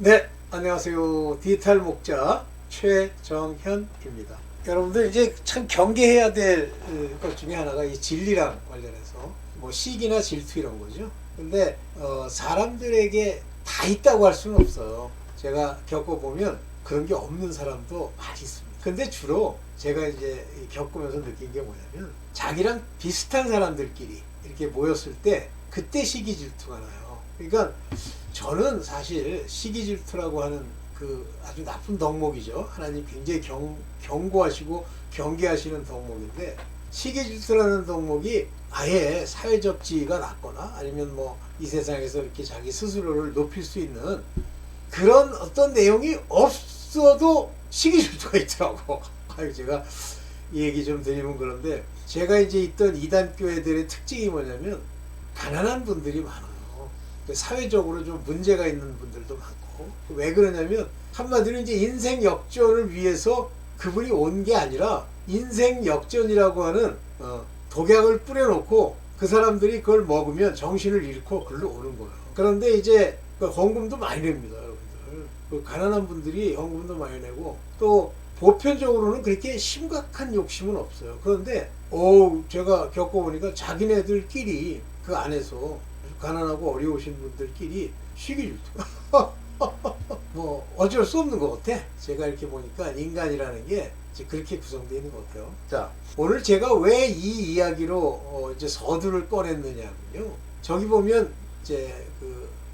네, 안녕하세요. 디지털 목자 최정현입니다. 여러분들 이제 참 경계해야 될 것 중에 하나가 이 진리랑 관련해서 뭐 시기나 질투 이런 거죠. 근데 사람들에게 다 있다고 할 수는 없어요. 제가 겪어보면 그런 게 없는 사람도 많이 있습니다. 근데 주로 제가 이제 겪으면서 느낀 게 뭐냐면 자기랑 비슷한 사람들끼리 이렇게 모였을 때 그때 시기 질투가 나요. 그러니까 저는 사실 시기 질투라고 하는 그 아주 나쁜 덕목이죠. 하나님 굉장히 경고하시고 경계하시는 덕목인데, 시기 질투라는 덕목이 아예 사회적 지위가 낮거나 아니면 뭐 이 세상에서 이렇게 자기 스스로를 높일 수 있는 그런 어떤 내용이 없어도 시기 질투가 있더라고. 제가 이 얘기 좀 드리면 그런데, 제가 이제 있던 이단 교회들의 특징이 뭐냐면 가난한 분들이 많아요. 사회적으로 좀 문제가 있는 분들도 많고. 왜 그러냐면 한마디로 이제 인생 역전을 위해서 그분이 온 게 아니라 인생 역전이라고 하는 독약을 뿌려놓고 그 사람들이 그걸 먹으면 정신을 잃고 글로 오는 거예요. 그런데 이제 헌금도 많이 냅니다, 여러분들. 가난한 분들이 헌금도 많이 내고, 또 보편적으로는 그렇게 심각한 욕심은 없어요. 그런데 제가 겪어보니까 자기네들끼리 그 안에서 가난하고 어려우신 분들끼리 시기 질투가 뭐 어쩔 수 없는 것 같아. 제가 이렇게 보니까 인간이라는 게 이제 그렇게 구성되어 있는 것 같아요. 자, 오늘 제가 왜 이 이야기로 이제 서두를 꺼냈느냐면요. 저기 보면 이제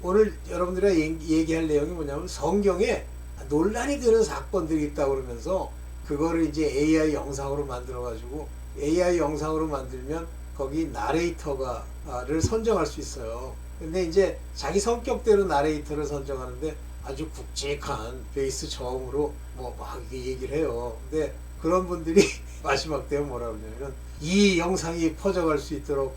오늘 여러분들이 얘기할 내용이 뭐냐면 성경에 논란이 되는 사건들이 있다고 그러면서 그거를 이제 AI 영상으로 만들어 가지고, AI 영상으로 만들면 거기 나레이터를 선정할 수 있어요. 근데 이제 자기 성격대로 나레이터를 선정하는데 아주 굵직한 베이스 저음으로 뭐 막 얘기를 해요. 근데 그런 분들이 마지막 때는 뭐라 그러냐면, 이 영상이 퍼져갈 수 있도록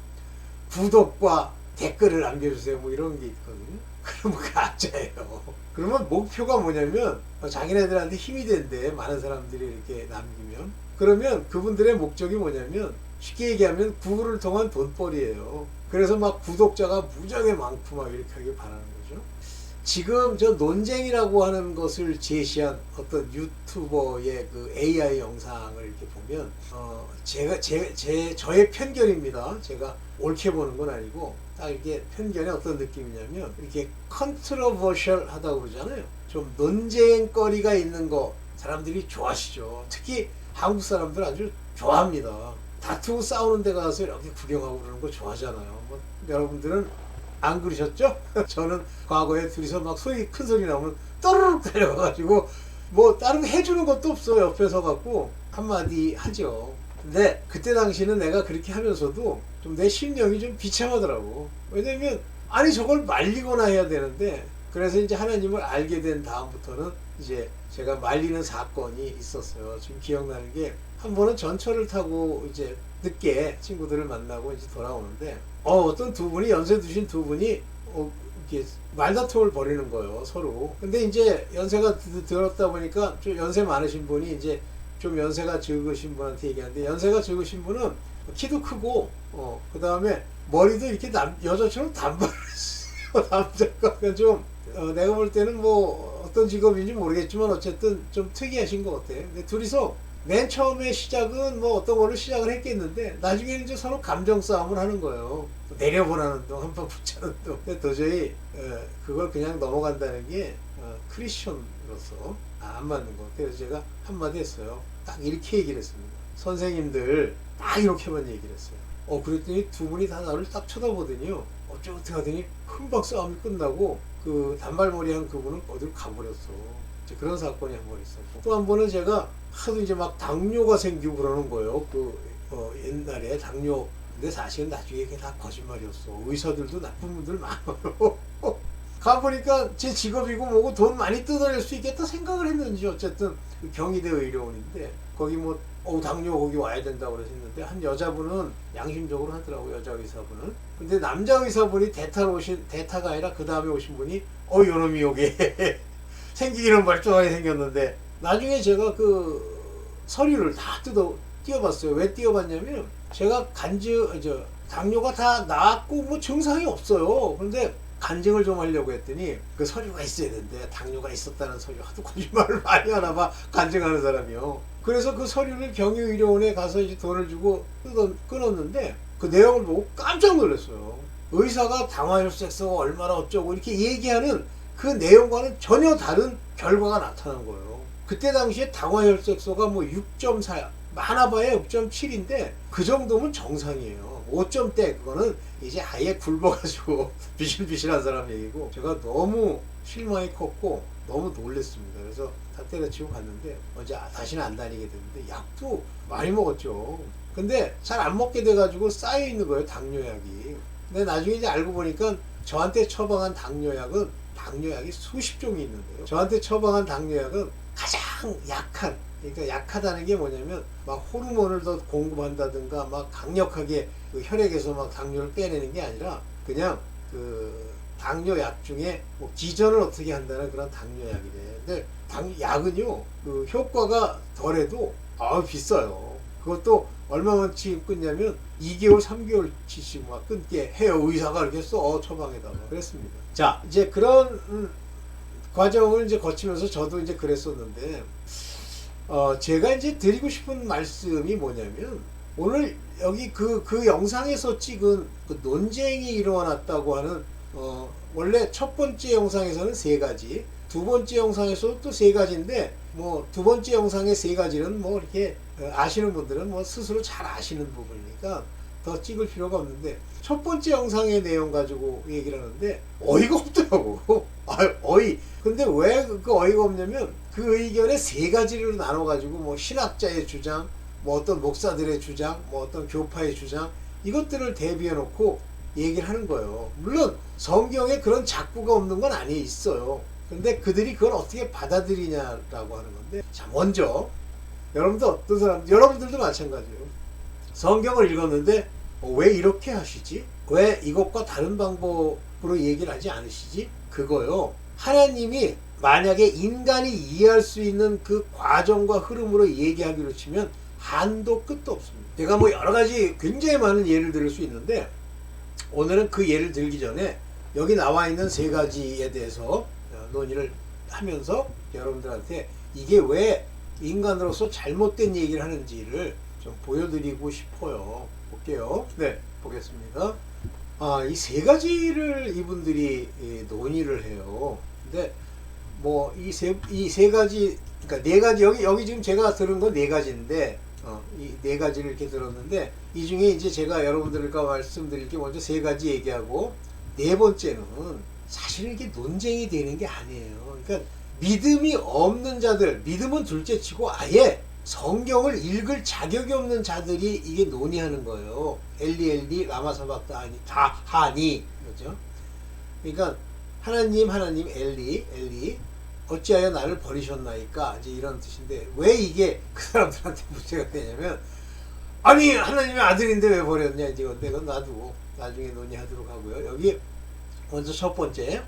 구독과 댓글을 남겨주세요, 뭐 이런 게 있거든요. 그러면 가짜예요. 그러면 목표가 뭐냐면 자기네들한테 힘이 된대, 많은 사람들이 이렇게 남기면. 그러면 그분들의 목적이 뭐냐면 쉽게 얘기하면 구글을 통한 돈벌이에요. 그래서 막 구독자가 무지하게 많고 막 이렇게 하길 바라는 거죠. 지금 저 논쟁이라고 하는 것을 제시한 어떤 유튜버의 그 AI 영상을 이렇게 보면 저의 편견입니다. 제가 옳게 보는 건 아니고 딱 이게 편견의 어떤 느낌이냐면, 이렇게 컨트로버셜 하다고 그러잖아요. 좀 논쟁거리가 있는 거 사람들이 좋아하시죠. 특히 한국 사람들 아주 좋아합니다. 다투고 싸우는 데 가서 이렇게 구경하고 그러는 거 좋아하잖아요. 뭐 여러분들은 안 그러셨죠? 저는 과거에 둘이서 막 큰 소리 나오면 떠르륵 달려가가지고 뭐 다른 해주는 것도 없어. 옆에 서갖고 한마디 하죠. 근데 그때 당시는 내가 그렇게 하면서도 좀 내 심령이 좀 비참하더라고. 왜냐면 아니 저걸 말리거나 해야 되는데. 그래서 이제 하나님을 알게 된 다음부터는 이제 제가 말리는 사건이 있었어요. 지금 기억나는 게, 한 번은 전철을 타고 이제 늦게 친구들을 만나고 이제 돌아오는데 어떤 두 분이, 연세 드신 두 분이 이렇게 말다툼을 벌이는 거예요, 서로. 근데 이제 연세가 들었다 보니까 좀 연세 많으신 분이 이제 좀 연세가 적으신 분한테 얘기하는데, 연세가 적으신 분은 키도 크고 그 다음에 머리도 이렇게 여자처럼 단발을 했어요. 남자가 좀 내가 볼 때는 뭐 어떤 직업인지 모르겠지만 어쨌든 좀 특이하신 것 같아요. 근데 둘이서 맨 처음에 시작은 뭐 어떤 걸로 시작을 했겠는데 나중에는 이제 서로 감정 싸움을 하는 거예요. 내려보라는 둥, 한번 붙자는 둥. 근데 도저히 그걸 그냥 넘어간다는 게 크리스천으로서 안 맞는 것 같아요. 그래서 제가 한마디 했어요. 딱 이렇게 얘기를 했습니다. 선생님들 딱 이렇게만 얘기를 했어요. 그랬더니 두 분이 다 나를 딱 쳐다보더니요, 어쩌고 하더니 금방 싸움이 끝나고 그 단발머리 한 그분은 어디로 가버렸어. 그런 사건이 한 번 있었고, 또 한 번은 제가 하도 이제 막 당뇨가 생기고 그러는 거예요. 옛날에 당뇨. 근데 사실은 나중에 그게 다 거짓말이었어. 의사들도 나쁜 분들 많아요. 가보니까 제 직업이고 뭐고 돈 많이 뜯어낼 수 있겠다 생각을 했는지, 어쨌든 경희대 의료원인데 거기 뭐 당뇨 거기 와야 된다고 그랬는데, 한 여자분은 양심적으로 하더라고, 여자 의사분은. 근데 남자 의사분이 대타가 아니라 그 다음에 오신 분이 요놈이 요게 생기기는 멀쩡하게 생겼는데, 나중에 제가 그 서류를 다 띄워봤어요. 왜 띄워봤냐면, 제가 당뇨가 다 나았고 뭐 증상이 없어요. 그런데 간증을 좀 하려고 했더니 그 서류가 있어야 되는데 당뇨가 있었다는 서류 하도 거짓말을 많이 하나 봐 간증하는 사람이요. 그래서 그 서류를 경유의료원에 가서 이제 돈을 주고 끊었는데 그 내용을 보고 깜짝 놀랐어요. 의사가 당화혈색소가 얼마나 어쩌고 이렇게 얘기하는 그 내용과는 전혀 다른 결과가 나타난 거예요. 그때 당시에 당화혈색소가 뭐 6.4 많아봐야 6.7인데 그 정도면 정상이에요. 5점대 그거는 이제 아예 굵어가지고 비실비실한 사람 얘기고 제가 너무 실망이 컸고 너무 놀랬습니다. 그래서 다 때려치고 갔는데 언제 다시는 안 다니게 됐는데 약도 많이 먹었죠. 근데 잘 안 먹게 돼가지고 쌓여 있는 거예요, 당뇨약이. 근데 나중에 이제 알고 보니까 저한테 처방한 당뇨약이 수십 종이 있는데요. 저한테 처방한 당뇨약은 가장 약한, 그러니까 약하다는 게 뭐냐면 막 호르몬을 더 공급한다든가 막 강력하게 그 혈액에서 막 당뇨를 빼내는 게 아니라 그냥 그 당뇨약 중에 뭐 기전을 어떻게 한다는 그런 당뇨약이래. 근데 약은요 그 효과가 덜해도 비싸요. 그것도 얼마만치 끊냐면 2개월 3개월치씩 막 끊게 해요. 의사가 이렇게 써 처방에다가. 그랬습니다. 자, 이제 그런 과정을 이제 거치면서 저도 이제 그랬었는데 제가 이제 드리고 싶은 말씀이 뭐냐면 오늘 여기 그 영상에서 찍은 그 논쟁이 일어났다고 하는 원래 첫 번째 영상에서는 3가지, 두 번째 영상에서 또 3가지인데 뭐 두 번째 영상의 3가지는 뭐 이렇게 아시는 분들은 뭐 스스로 잘 아시는 부분이니까 더 찍을 필요가 없는데 첫 번째 영상의 내용 가지고 얘기를 하는데 어이가 없더라고. 근데 왜 그 어이가 없냐면 그 의견에 3가지로 나눠가지고 뭐 신학자의 주장, 뭐 어떤 목사들의 주장, 뭐 어떤 교파의 주장 이것들을 대비해 놓고 얘기를 하는 거예요. 물론 성경에 그런 작구가 없는 건 아니에요. 있어요. 근데 그들이 그걸 어떻게 받아들이냐라고 하는 건데 자 먼저 여러분들도 마찬가지예요. 성경을 읽었는데 왜 이렇게 하시지? 왜 이것과 다른 방법으로 얘기를 하지 않으시지? 그거요. 하나님이 만약에 인간이 이해할 수 있는 그 과정과 흐름으로 얘기하기로 치면 한도 끝도 없습니다. 제가 뭐 여러 가지 굉장히 많은 예를 들을 수 있는데 오늘은 그 예를 들기 전에 여기 나와 있는 3가지에 대해서 논의를 하면서 여러분들한테 이게 왜 인간으로서 잘못된 얘기를 하는지를 좀 보여드리고 싶어요. 볼게요. 네, 보겠습니다. 이 3가지를 이분들이 논의를 해요. 근데 뭐 이 세 가지, 그러니까 4가지 여기 지금 제가 들은 건 4가지인데 이 4가지를 이렇게 들었는데 이 중에 이제 제가 여러분들과 말씀드릴 게 먼저 3가지 얘기하고 4번째는 사실 이게 논쟁이 되는 게 아니에요. 그러니까 믿음이 없는 자들, 믿음은 둘째치고 아예 성경을 읽을 자격이 없는 자들이 이게 논의하는 거예요. 엘리 라마사박다니 다 하니 그죠? 그러니까 하나님 엘리 어찌하여 나를 버리셨나이까 이제 이런 뜻인데 왜 이게 그 사람들한테 문제가 되냐면 아니 하나님의 아들인데 왜 버렸냐 이제 건데 그건 놔두고 나중에 논의하도록 하고요. 여기 먼저 첫 번째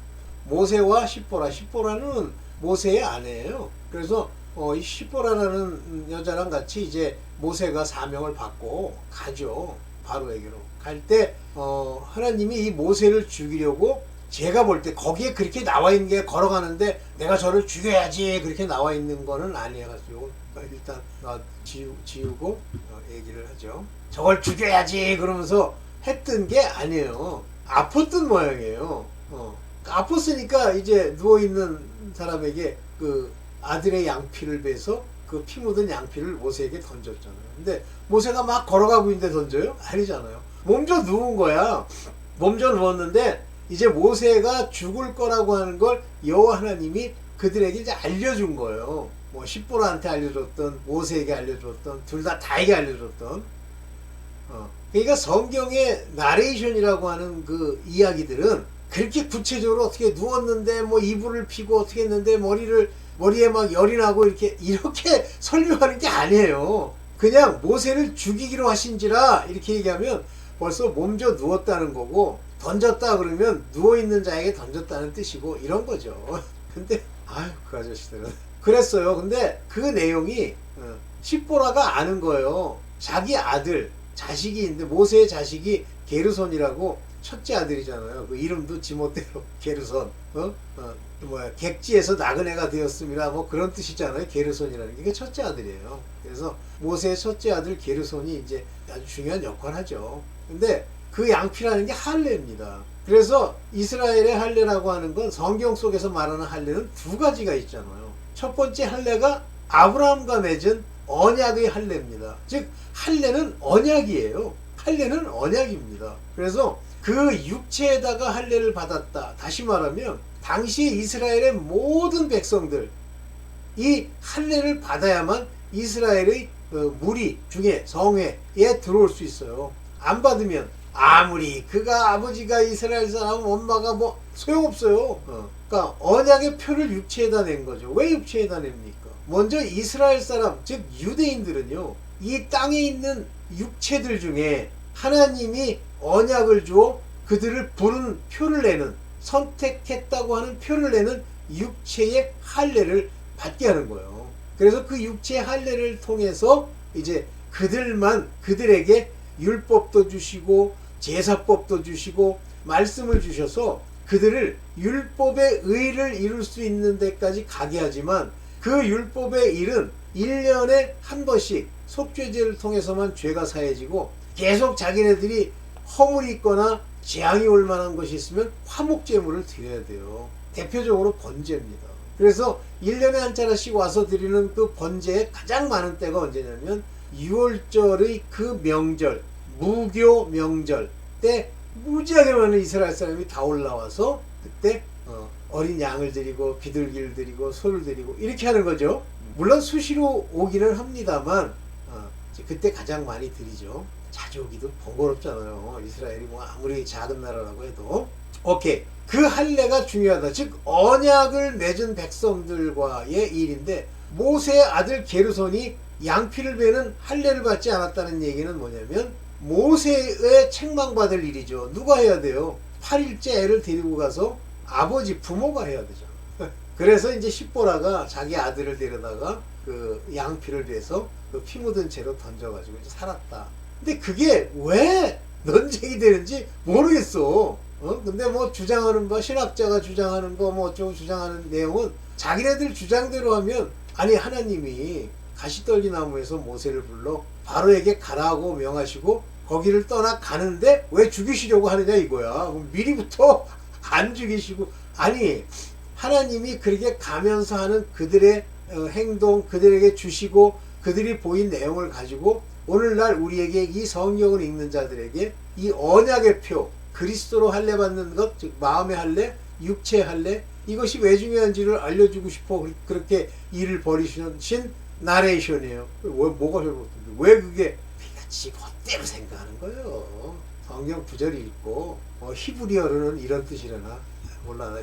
모세와 십보라는 모세의 아내예요. 그래서 이 십보라라는 여자랑 같이 이제 모세가 사명을 받고 가죠. 바로에게로 갈 때 하나님이 이 모세를 죽이려고 제가 볼 때 거기에 그렇게 나와 있는 게 걸어가는데 내가 저를 죽여야지 그렇게 나와 있는 거는 아니어가지고 일단 지우고 얘기를 하죠. 저걸 죽여야지 그러면서 했던 게 아니에요. 아팠던 모양이에요. 아팠으니까 이제 누워있는 사람에게 그 아들의 양피를 베서 그 피 묻은 양피를 모세에게 던졌잖아요. 근데 모세가 막 걸어가고 있는데 던져요? 아니잖아요. 몸져 누운 거야. 몸져 누웠는데 이제 모세가 죽을 거라고 하는 걸 여호와 하나님이 그들에게 이제 알려준 거예요. 뭐 십보라한테 알려줬던 모세에게 알려줬던 둘 다에게 알려줬던 그러니까 성경의 나레이션이라고 하는 그 이야기들은 그렇게 구체적으로 어떻게 누웠는데 뭐 이불을 피고 어떻게 했는데 머리에 막 열이 나고 이렇게 설명하는 게 아니에요. 그냥 모세를 죽이기로 하신지라 이렇게 얘기하면 벌써 몸져 누웠다는 거고 던졌다 그러면 누워있는 자에게 던졌다는 뜻이고 이런 거죠. 근데 그 아저씨들은 그랬어요. 근데 그 내용이 십보라가 아는 거예요. 자기 아들 자식이 있는데 모세의 자식이 게르손이라고 첫째 아들이잖아요. 그 이름도 지멋대로 게르손, 객지에서 나그네가 되었습니다. 뭐 그런 뜻이잖아요. 게르손이라는 게. 이게 첫째 아들이에요. 그래서 모세의 첫째 아들 게르손이 이제 아주 중요한 역할을 하죠. 근데 그 양피라는 게 할례입니다. 그래서 이스라엘의 할례라고 하는 건 성경 속에서 말하는 할례는 두 가지가 있잖아요. 첫 번째 할례가 아브라함과 맺은 언약의 할례입니다. 즉 할례는 언약이에요. 할례는 언약입니다. 그래서 그 육체에다가 할례를 받았다. 다시 말하면 당시 이스라엘의 모든 백성들 이 할례를 받아야만 이스라엘의 무리 중에 성회에 들어올 수 있어요. 안 받으면 아무리 그가 아버지가 이스라엘 사람 엄마가 뭐 소용없어요. 그러니까 언약의 표를 육체에다 낸 거죠. 왜 육체에다 냅니까? 먼저 이스라엘 사람 즉 유대인들은요 이 땅에 있는 육체들 중에 하나님이 언약을 주어 그들을 부른 표를 내는 선택했다고 하는 표를 내는 육체의 할례를 받게 하는 거예요. 그래서 그 육체의 할례를 통해서 이제 그들에게 율법도 주시고 제사법도 주시고 말씀을 주셔서 그들을 율법의 의를 이룰 수 있는 데까지 가게 하지만 그 율법의 일은 1년에 한 번씩 속죄제를 통해서만 죄가 사해지고 계속 자기네들이 허물이 있거나 재앙이 올 만한 것이 있으면 화목제물을 드려야 돼요. 대표적으로 번제입니다. 그래서 1년에 한 차례씩 와서 드리는 그 번제의 가장 많은 때가 언제냐면 6월절의 그 명절, 무교 명절 때 무지하게 많은 이스라엘 사람이 다 올라와서 그때 어린 양을 드리고 비둘기를 드리고 소를 드리고 이렇게 하는 거죠. 물론 수시로 오기는 합니다만 그때 가장 많이 드리죠. 자주 오기도 번거롭잖아요. 이스라엘이 뭐 아무리 작은 나라라고 해도. 오케이. 그 할례가 중요하다. 즉 언약을 맺은 백성들과의 일인데 모세의 아들 게르손이 양피를 베는 할례를 받지 않았다는 얘기는 뭐냐면 모세의 책망받을 일이죠. 누가 해야 돼요? 8일째 애를 데리고 가서 아버지 부모가 해야 되잖아. 그래서 이제 십보라가 자기 아들을 데려다가 그 양피를 베서 그 피 묻은 채로 던져가지고 이제 살았다. 근데 그게 왜 논쟁이 되는지 모르겠어. 근데 뭐 주장하는 거, 신학자가 주장하는 거, 뭐 어쩌고 주장하는 내용은 자기네들 주장대로 하면 아니 하나님이 가시떨기 나무에서 모세를 불러 바로에게 가라고 명하시고 거기를 떠나 가는데 왜 죽이시려고 하느냐 이거야. 그럼 미리부터 안 죽이시고 아니 하나님이 그렇게 가면서 하는 그들의 행동, 그들에게 주시고 그들이 보인 내용을 가지고 오늘날 우리에게 이 성경을 읽는 자들에게 이 언약의 표, 그리스도로 할례 받는 것, 즉 마음의 할례, 육체의 할례 이것이 왜 중요한지를 알려주고 싶어 그렇게 일을 벌이신 나레이션이에요. 뭐가 잘못된데 왜 그게 지 멋대로 생각하는 거예요. 성경 구절이 있고 히브리어로는 이런 뜻이려나 몰라. 나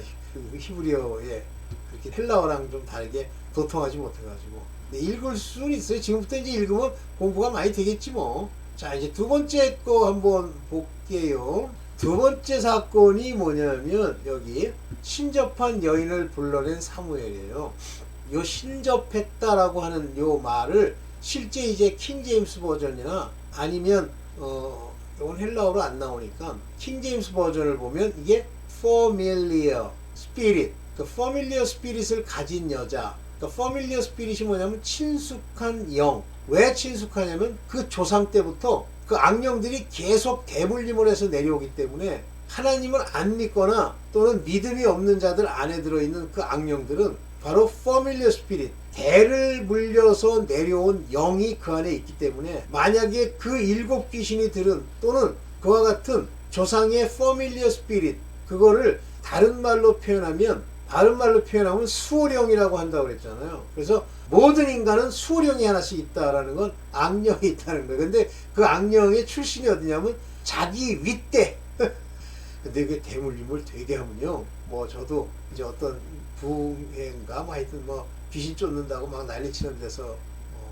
히브리어에 그렇게 헬라어랑 좀 다르게 도통하지 못해가지고 읽을 수는 있어요. 지금부터 이제 읽으면 공부가 많이 되겠지 뭐. 자 이제 두 번째 거 한번 볼게요. 두 번째 사건이 뭐냐면 여기 신접한 여인을 불러낸 사무엘이에요. 요 신접했다라고 하는 요 말을 실제 이제 킹제임스 버전이나 아니면 이건 헬라어로 안 나오니까 킹제임스 버전을 보면 이게 familiar spirit, 그 familiar spirit을 가진 여자. 그 familiar spirit이 뭐냐면 친숙한 영. 왜 친숙하냐면 그 조상 때부터 그 악령들이 계속 대물림을 해서 내려오기 때문에 하나님을 안 믿거나 또는 믿음이 없는 자들 안에 들어있는 그 악령들은 바로 familiar spirit, 대를 물려서 내려온 영이 그 안에 있기 때문에 만약에 그 7 귀신이 들은 또는 그와 같은 조상의 familiar spirit 그거를 다른 말로 표현하면 수호령이라고 한다고 그랬잖아요. 그래서 모든 인간은 수호령이 하나씩 있다라는 건 악령이 있다는 거예요. 근데 그 악령의 출신이 어디냐면 자기 윗대. 근데 그 대물림을 되게 하면요. 뭐 저도 이제 어떤 부인가 뭐 하여튼 뭐 귀신 쫓는다고 막 난리치는 데서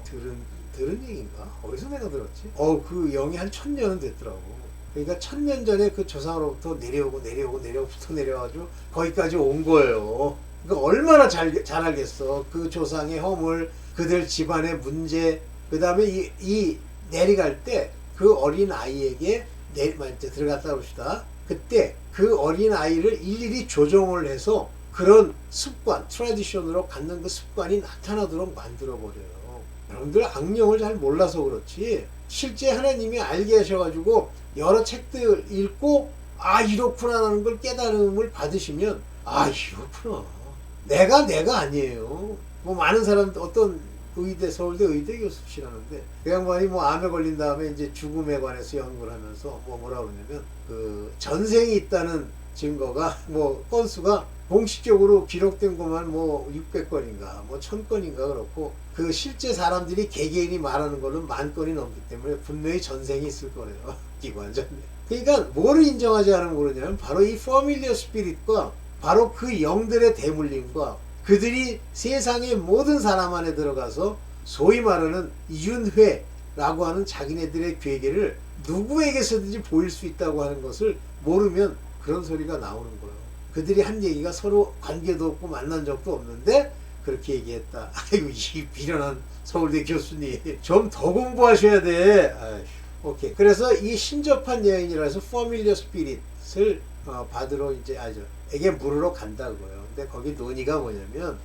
들은 얘기인가? 어디서 내가 들었지? 그 영이 한 1000년은 됐더라고. 그러니까 1000년 전에 그 조상으로부터 내려오고 붙어 내려와가지고 거기까지 온 거예요. 그러니까 얼마나 잘 알겠어. 그 조상의 허물, 그들 집안의 문제, 그 다음에 이 내려갈 때 그 어린 아이에게 들어갔다 봅시다. 그때 그 어린 아이를 일일이 조정을 해서 그런 습관, 트래디션으로 갖는 그 습관이 나타나도록 만들어버려요. 여러분들 악령을 잘 몰라서 그렇지 실제 하나님이 알게 하셔가지고 여러 책들 읽고 아 이렇구나라는 걸 깨달음을 받으시면 아 이렇구나 내가 아니에요. 뭐 많은 사람들 어떤 의대 서울대 의대 교수시라는데 그 양반이 뭐 암에 걸린 다음에 이제 죽음에 관해서 연구를 하면서 뭐라 그러냐면 그 전생이 있다는 증거가 뭐 건수가 공식적으로 기록된 것만 뭐 600건인가 뭐 1000건인가 그렇고 그 실제 사람들이 개개인이 말하는 거는 10,000건이 넘기 때문에 분명히 전생이 있을 거래요. 기관전. 그러니까 뭐를 인정하지 않으면 모르냐면 바로 이 퍼밀리어 스피릿과 바로 그 영들의 대물림과 그들이 세상의 모든 사람 안에 들어가서 소위 말하는 이윤회라고 하는 자기네들의 괴계를 누구에게서든지 보일 수 있다고 하는 것을 모르면 그런 소리가 나오는 거예요. 그들이 한 얘기가 서로 관계도 없고 만난 적도 없는데 그렇게 얘기했다. 아이고 이 비련한 서울대 교수님 좀 더 공부하셔야 돼. 아이고, 오케이. 그래서 이 신접한 여인이라 해서 퍼밀리어 스피릿을 받으러 이제 에게 물으러 간다고요. 근데 거기 논의가 뭐냐면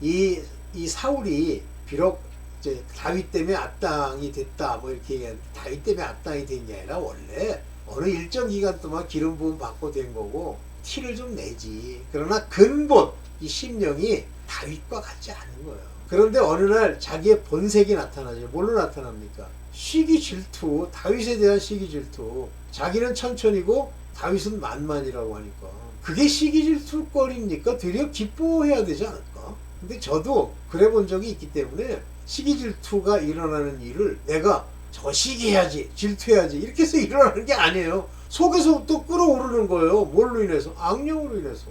이 사울이 비록 이제 다윗 때문에 악당이 됐다 뭐 이렇게 얘기하는데 다윗 때문에 악당이 된 게 아니라 원래 어느 일정 기간 동안 기름 부음 받고 된 거고 티를 좀 내지. 그러나 근본 이 심령이 다윗과 같지 않은 거예요. 그런데 어느 날 자기의 본색이 나타나죠. 뭘로 나타납니까? 시기 질투, 다윗에 대한 시기 질투. 자기는 천천히고 다윗은 만만이라고 하니까 그게 시기 질투거리입니까? 되려 기뻐해야 되지 않을까? 근데 저도 그래 본 적이 있기 때문에 시기 질투가 일어나는 일을 내가 저 시기해야지 질투해야지 이렇게 해서 일어나는 게 아니에요. 속에서부터 끌어오르는 거예요. 뭘로 인해서? 악령으로 인해서.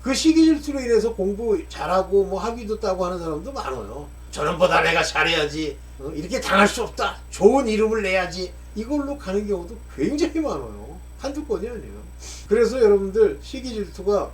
그 시기 질투로 인해서 공부 잘하고 뭐 학위도 따고 하는 사람도 많아요. 저놈보다 내가 잘해야지 이렇게 당할 수 없다. 좋은 이름을 내야지. 이걸로 가는 경우도 굉장히 많아요. 한두 건이 아니에요. 그래서 여러분들 시기 질투가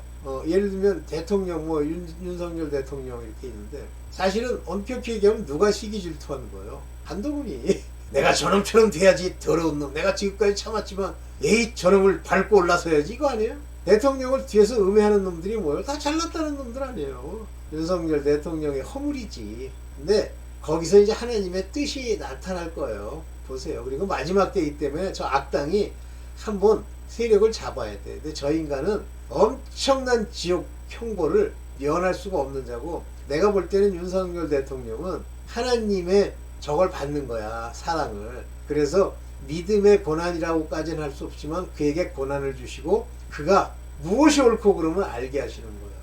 예를 들면 대통령 뭐 윤석열 대통령 이렇게 있는데 사실은 엄격히 얘기하면 누가 시기 질투하는 거예요? 한동훈이. 내가 저놈처럼 돼야지 더러운 놈. 내가 지금까지 참았지만 에이 저놈을 밟고 올라서야지 이거 아니에요? 대통령을 뒤에서 음해하는 놈들이 뭐예요? 다 잘났다는 놈들 아니에요. 윤석열 대통령의 허물이지. 근데 거기서 이제 하나님의 뜻이 나타날 거예요. 보세요. 그리고 마지막 때이기 때문에 저 악당이 한번 세력을 잡아야 돼. 근데 저 인간은 엄청난 지옥 형벌을 면할 수가 없는 자고 내가 볼 때는 윤석열 대통령은 하나님의 저걸 받는 거야. 사랑을. 그래서 믿음의 고난이라고까지는 할 수 없지만 그에게 고난을 주시고 그가 무엇이 옳고 그름을 알게 하시는 거예요.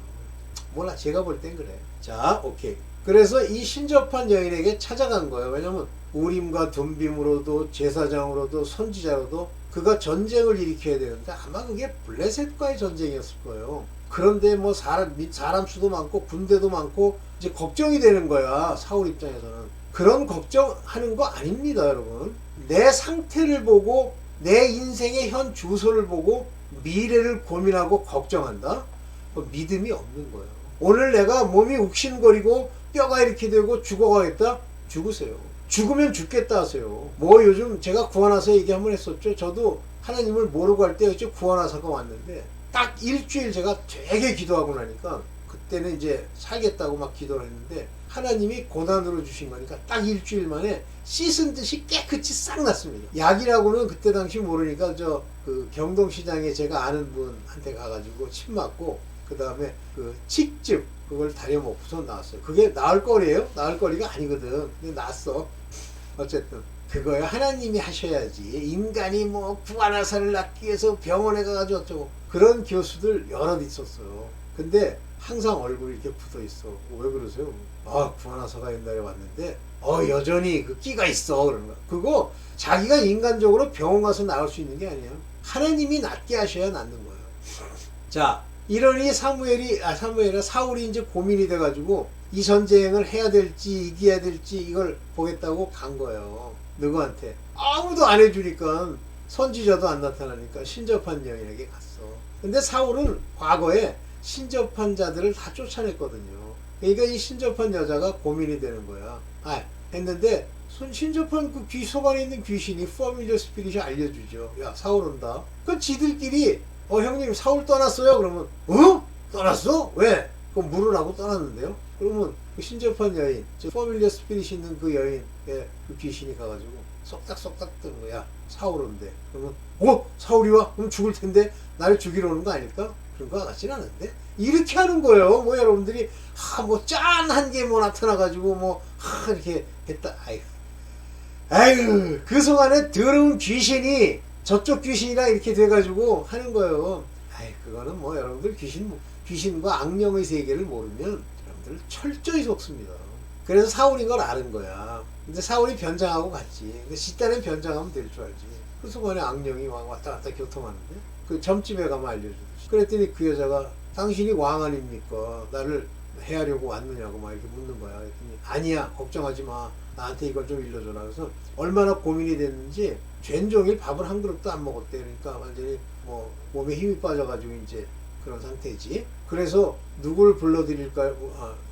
몰라. 제가 볼 땐 그래. 자, 오케이. 그래서 이 신접한 여인에게 찾아간 거예요. 왜냐면 우림과 둠빔으로도 제사장으로도 선지자로도 그가 전쟁을 일으켜야 되는데 아마 그게 블레셋과의 전쟁이었을 거예요. 그런데 뭐 사람 수도 많고 군대도 많고 이제 걱정이 되는 거야. 사울 입장에서는. 그런 걱정하는 거 아닙니다, 여러분. 내 상태를 보고 내 인생의 현 주소를 보고 미래를 고민하고 걱정한다? 믿음이 없는 거예요. 오늘 내가 몸이 욱신거리고 뼈가 이렇게 되고 죽어가겠다? 죽으세요. 죽으면 죽겠다 하세요. 뭐 요즘 제가 구원하사 얘기 한번 했었죠. 저도 하나님을 모르고 할 때 구원하사가 왔는데 딱 일주일 제가 되게 기도하고 나니까 그때는 이제 살겠다고 막 기도를 했는데 하나님이 고난으로 주신 거니까 딱 일주일 만에 씻은 듯이 깨끗이 싹 났습니다. 약이라고는 그때 당시 모르니까 그 경동시장에 제가 아는 분한테 가가지고 침 맞고 그 다음에 그 칡즙 그걸 다려 먹고서 나왔어요. 그게 나을 거리예요? 나을 거리가 아니거든. 근데 났어. 어쨌든 그거야 하나님이 하셔야지. 인간이 뭐 구안하사를 낳기 위해서 병원에 가가지고 어쩌고 그런 교수들 여럿 있었어요. 근데 항상 얼굴이 이렇게 굳어 있어. 왜 그러세요? 아, 구안하사가 옛날에 왔는데 여전히 그 끼가 있어. 그러는 거야. 그거 자기가 인간적으로 병원 가서 나올 수 있는 게 아니에요. 하나님이 낫게 하셔야 낫는 거예요. 자, 이러니 사울이 이제 고민이 돼가지고 이 전쟁을 해야 될지 이겨야 될지 이걸 보겠다고 간 거예요. 누구한테? 아무도 안 해주니까 선지자도 안 나타나니까 신접한 여인에게 갔어. 근데 사울은 과거에 신접한 자들을 다 쫓아냈거든요. 그러니까 이 신접한 여자가 고민이 되는 거야. 했는데 신접한 그 속 안에 있는 귀신이 퍼밀리어 스피릿이 알려주죠. 야, 사울 온다. 그 지들끼리 형님 사울 떠났어요. 그러면 떠났어? 왜? 그럼 물으라고 떠났는데요. 그러면 그 신접한 여인, 퍼밀리어 스피릿이 있는 그 여인의 그 귀신이 가가지고 쏙닥쏙닥 뜨는 거야. 사울 온대. 그러면 사울이 와? 그럼 죽을 텐데 나를 죽이러 오는 거 아닐까? 그런 거 같진 않은데 이렇게 하는 거예요. 뭐 여러분들이 뭐 짠 한 개 뭐 나타나가지고 뭐 이렇게 했다. 아유 그 속안에 더러운 귀신이 저쪽 귀신이랑 이렇게 돼가지고 하는 거예요. 그거는 뭐 여러분들 귀신과 악령의 세계를 모르면 여러분들 철저히 속습니다. 그래서 사울인 걸 아는 거야. 근데 사울이 변장하고 갔지. 근데 시단은 변장하면 될 줄 알지. 그 속안에 악령이 왔다 갔다 교통하는데 그 점집에 가면 알려주듯이. 그랬더니 그 여자가 당신이 왕 아닙니까? 나를 해하려고 왔느냐고 막 이렇게 묻는 거야. 그랬더니 아니야 걱정하지 마. 나한테 이걸 좀 일러줘라. 그래서 얼마나 고민이 됐는지 쟨종일 밥을 한 그릇도 안 먹었대. 그러니까 완전히 뭐 몸에 힘이 빠져가지고 이제 그런 상태지. 그래서 누구를 불러드릴까요?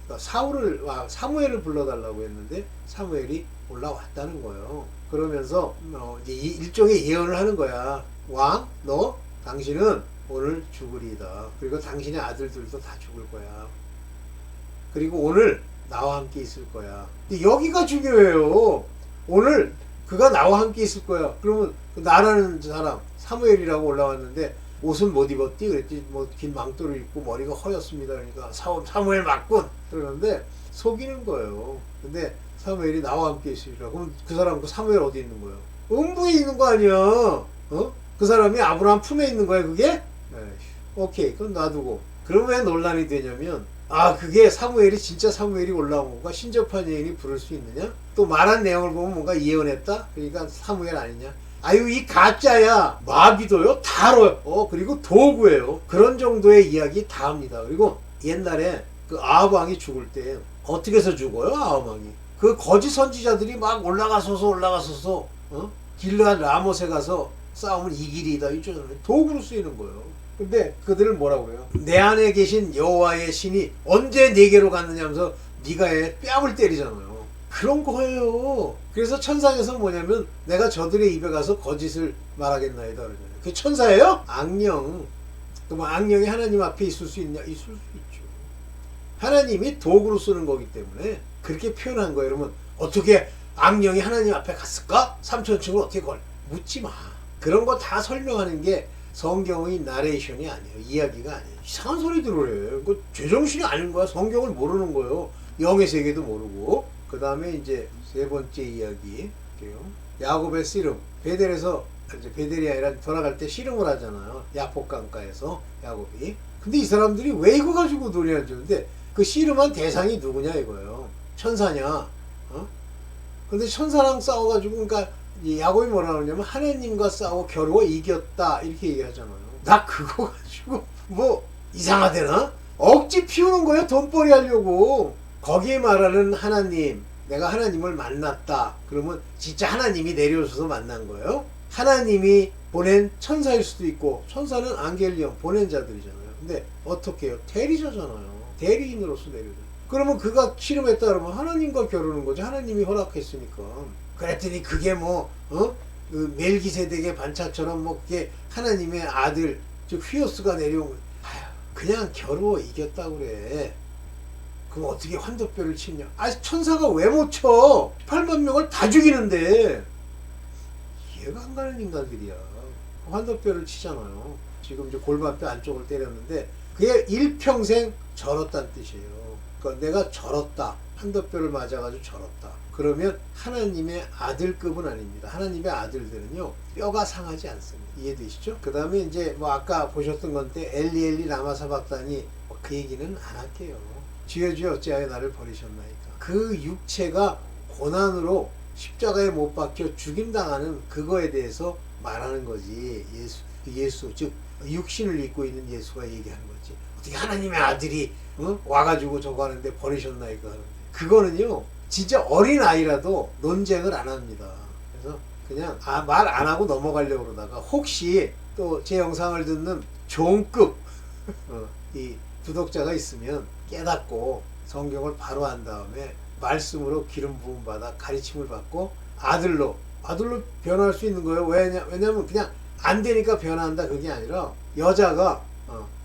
그러니까 사무엘을 불러달라고 했는데 사무엘이 올라왔다는 거예요. 그러면서 이제 일종의 예언을 하는 거야. 왕, 당신은 오늘 죽으리이다. 그리고 당신의 아들들도 다 죽을 거야. 그리고 오늘 나와 함께 있을 거야. 근데 여기가 중요해요. 오늘 그가 나와 함께 있을 거야. 그러면 그 나라는 사람 사무엘이라고 올라왔는데 옷은 못 입었디? 그랬더니 뭐 긴 망토를 입고 머리가 허였습니다. 그러니까 사무엘 맞군. 그러는데 속이는 거예요. 근데 사무엘이 나와 함께 있으리라. 그럼 그 사람 그 사무엘 어디 있는 거예요? 음부에 있는 거 아니야. 그 사람이 아브라함 품에 있는 거야 그게? 오케이 그건 놔두고. 그럼 왜 논란이 되냐면 그게 진짜 사무엘이 올라온 건가? 신접한 여인이 부를 수 있느냐? 또 말한 내용을 보면 뭔가 예언했다? 그러니까 사무엘 아니냐? 이 가짜야. 마귀도요? 다뤄요. 그리고 도구예요. 그런 정도의 이야기 다 합니다. 그리고 옛날에 그 아합 왕이 죽을 때 어떻게 해서 죽어요? 아합 왕이. 그 거짓 선지자들이 막 올라가서서 길르앗 라못에 가서 싸우면 이길이다. 이쪽으로 도구로 쓰이는 거예요. 근데 그들을 뭐라고 그래요? 내 안에 계신 여호와의 신이 언제 내게로 갔느냐 하면서 네가 뺨을 때리잖아요. 그런 거예요. 그래서 천상에서 뭐냐면 내가 저들의 입에 가서 거짓을 말하겠나이다 그러잖아요. 그게 천사예요? 악령. 뭐 악령이 하나님 앞에 있을 수 있냐? 있을 수 있죠. 하나님이 도구로 쓰는 거기 때문에 그렇게 표현한 거예요. 여러분 어떻게 악령이 하나님 앞에 갔을까? 삼천층을 어떻게 묻지 마. 그런 거 다 설명하는 게 성경의 나레이션이 아니에요. 이야기가 아니에요. 이상한 소리 들으래요. 그 제정신이 아닌 거야. 성경을 모르는 거예요. 영의 세계도 모르고. 그 다음에 이제 세 번째 이야기. 야곱의 씨름. 베델에서 이제 베델이 아니라 돌아갈 때 씨름을 하잖아요. 야복 강가에서 야곱이. 근데 이 사람들이 왜 이거 가지고 논의하는 줄 근데 그 씨름한 대상이 누구냐 이거예요. 천사냐? 근데 천사랑 싸워가지고 그러니까 야곱이 뭐라 그러냐면 하나님과 싸워 겨루어 이겼다 이렇게 얘기하잖아요. 나 그거 가지고 뭐 이상하대나? 억지 피우는 거예요. 돈벌이 하려고. 거기에 말하는 하나님, 내가 하나님을 만났다. 그러면 진짜 하나님이 내려오셔서 만난 거예요. 하나님이 보낸 천사일 수도 있고 천사는 앙겔리온 보낸 자들이잖아요. 근데 어떻게 해요? 대리자잖아요. 대리인으로서 내려오죠. 그러면 그가 씨름했다 그러면 하나님과 겨루는 거죠. 하나님이 허락했으니까. 그랬더니 그게 그 멜기세덱의 반차처럼 그게 하나님의 아들 즉 휘오스가 내려온 거. 그냥 겨루어 이겼다고 그래. 그럼 어떻게 환도뼈를 치냐? 천사가 왜 못 쳐? 8만 명을 다 죽이는데 이해가 안 가는 인간들이야. 환도뼈를 치잖아요. 지금 이제 골반뼈 안쪽을 때렸는데 그게 일평생 절었다는 뜻이에요. 그러니까 내가 절었다. 환도뼈를 맞아가지고 절었다. 그러면 하나님의 아들급은 아닙니다. 하나님의 아들들은요 뼈가 상하지 않습니다. 이해되시죠? 그 다음에 이제 아까 보셨던 건데 엘리 라마 사박다니 그 얘기는 안 할게요. 주여 주여 어찌하여 나를 버리셨나이까. 그 육체가 고난으로 십자가에 못 박혀 죽임당하는 그거에 대해서 말하는 거지. 예수 즉 육신을 입고 있는 예수가 얘기하는 거지. 어떻게 하나님의 아들이 와가지고 저거 하는데 버리셨나이까 하는데 그거는요 진짜 어린아이라도 논쟁을 안 합니다. 그래서 그냥 말 안 하고 넘어가려고 그러다가 혹시 또 제 영상을 듣는 종급 이 구독자가 있으면 깨닫고 성경을 바로 한 다음에 말씀으로 기름 부음 받아 가르침을 받고 아들로 변화할 수 있는 거예요. 왜냐면 그냥 안 되니까 변화한다 그게 아니라 여자가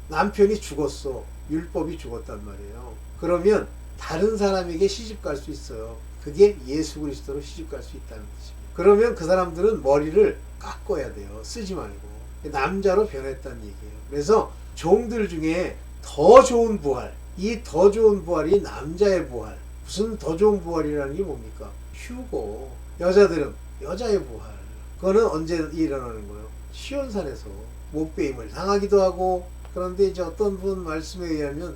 남편이 죽었어. 율법이 죽었단 말이에요. 그러면 다른 사람에게 시집 갈 수 있어요. 그게 예수 그리스도로 시집 갈 수 있다는 뜻입니다. 그러면 그 사람들은 머리를 깎아야 돼요. 쓰지 말고. 남자로 변했다는 얘기예요. 그래서 종들 중에 더 좋은 부활, 이 더 좋은 부활이 남자의 부활. 무슨 더 좋은 부활이라는 게 뭡니까? 휴고. 여자들은 여자의 부활. 그거는 언제 일어나는 거예요? 시온산에서 못배임을 당하기도 하고. 그런데 이제 어떤 분 말씀에 의하면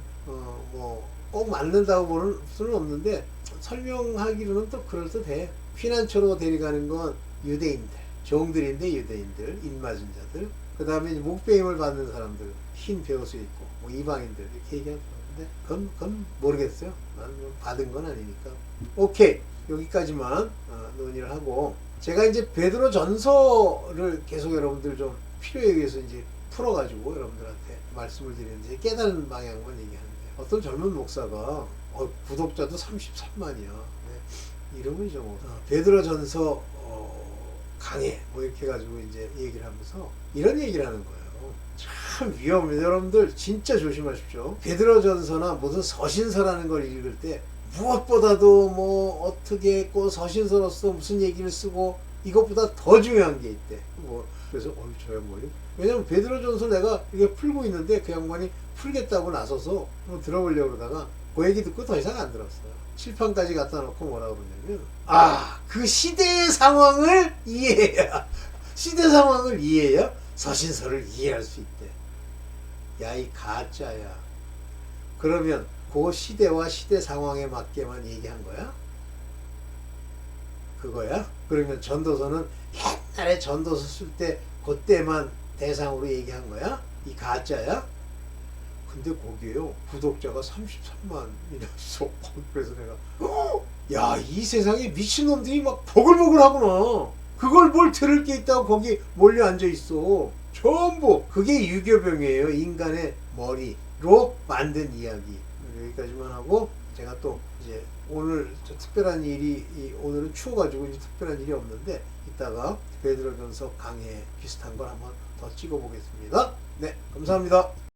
꼭 맞는다고 보는 수는 없는데 설명하기로는 또 그럴듯해. 피난처로 데려가는 건 유대인들, 종들인데 유대인들, 입맞은 자들. 그 다음에 목배임을 받는 사람들, 흰 베옷을 입고 이방인들 이렇게 얘기하는데 그건 모르겠어요. 나는 받은 건 아니니까. 오케이, 여기까지만 논의를 하고, 제가 이제 베드로 전서를 계속 여러분들 좀 필요에 의해서 이제 풀어가지고 여러분들한테 말씀을 드리는데 깨달은 방향만 얘기하는데, 어떤 젊은 목사가 구독자도 33만이야. 이름은 좀 베드로 전서 강해 뭐 이렇게 해가지고 이제 얘기를 하면서 이런 얘기를 하는 거예요. 참 위험해요. 여러분들 진짜 조심하십시오. 베드로 전서나 무슨 서신서라는 걸 읽을 때 무엇보다도 뭐 어떻게 했고 서신서로서 무슨 얘기를 쓰고 이것보다 더 중요한 게 있대. 그래서 저 양반이, 왜냐면 베드로 전서 내가 이게 풀고 있는데 그 양반이 풀겠다고 나서서 들어보려고 그러다가 그 얘기 듣고 더 이상 안 들었어요. 칠판까지 갖다 놓고 뭐라 그러냐면, 그 시대의 상황을 이해해야, 시대 상황을 이해해야 서신서를 이해할 수 있대. 야, 이 가짜야. 그러면 그 시대와 시대 상황에 맞게만 얘기한 거야? 그거야? 그러면 전도서는 옛날에 전도서 쓸 때 그때만 대상으로 얘기한 거야? 이 가짜야? 근데 거기에요, 구독자가 33만이나 있어. 그래서 내가 야, 이 세상에 미친놈들이 막 보글보글 하구나. 그걸 뭘 들을 게 있다고 거기 몰려 앉아 있어. 전부 그게 유교병이에요. 인간의 머리로 만든 이야기. 여기까지만 하고, 제가 또 이제 오늘 특별한 일이, 오늘은 추워가지고 이제 특별한 일이 없는데 이따가 베드로전서 강해 비슷한 걸 한번 더 찍어 보겠습니다. 네, 감사합니다.